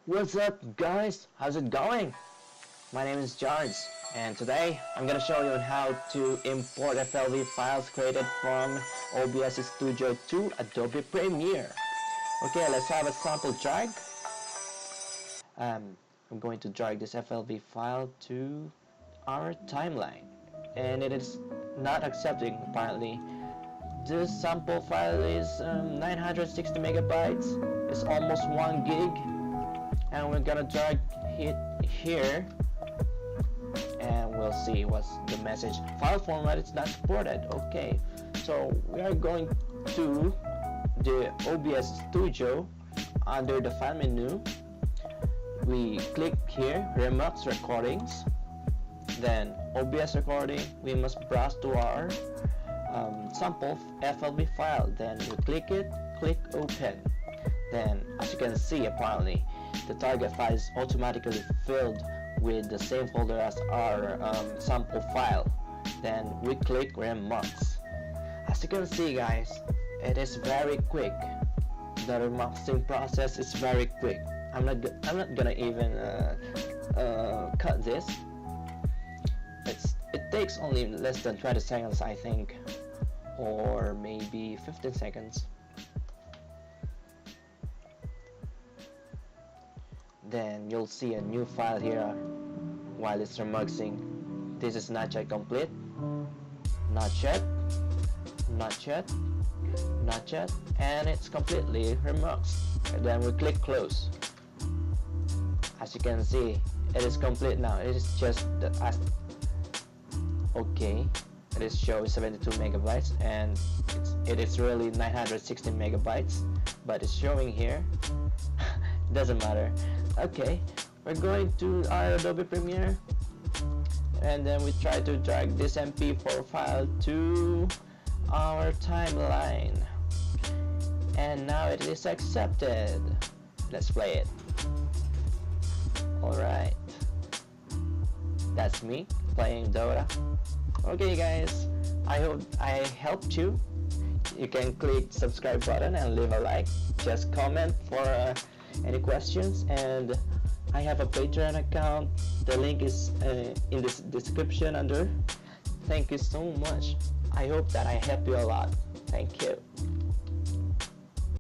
What's up guys? How's it going? My name is Jardz, and today I'm gonna show you how to import FLV files created from OBS Studio to Adobe Premiere. Okay, let's have a sample drag. I'm going to drag this FLV file to our timeline, and it is not accepting apparently. This sample file is 960 megabytes. It's almost 1 gig, and we're gonna drag it here, and we'll see what's the message. File format is not supported. Okay, so we are going to the OBS Studio. Under the file menu, we click here, Remux Recordings, then OBS Recording. We must browse to our sample FLV file, then we click it, click open. Then as you can see, apparently the target file is automatically filled with the same folder as our sample file. Then we click Remux. As you can see guys, it is very quick. The remuxing process is very quick. I'm not gonna even cut this. It takes only less than 20 seconds, I think, or maybe 15 seconds. Then you'll see a new file here while it's remuxing. This is not yet complete, not yet, not yet, not yet, and it's completely remuxed. And then we click close. As you can see, it is complete now. It is just the okay. It is showing 72 megabytes, and it is really 960 megabytes, but it's showing here. Doesn't matter. Okay, we're going to our Adobe Premiere, and then we try to drag this MP4 file to our timeline, and now it is accepted. Let's play it. Alright, that's me playing Dota. Okay guys, I hope I helped you. You can click subscribe button and leave a like. Just comment for any questions, and I have a Patreon account. The link is in this description under. Thank you so much. I hope that I helped you a lot. Thank you.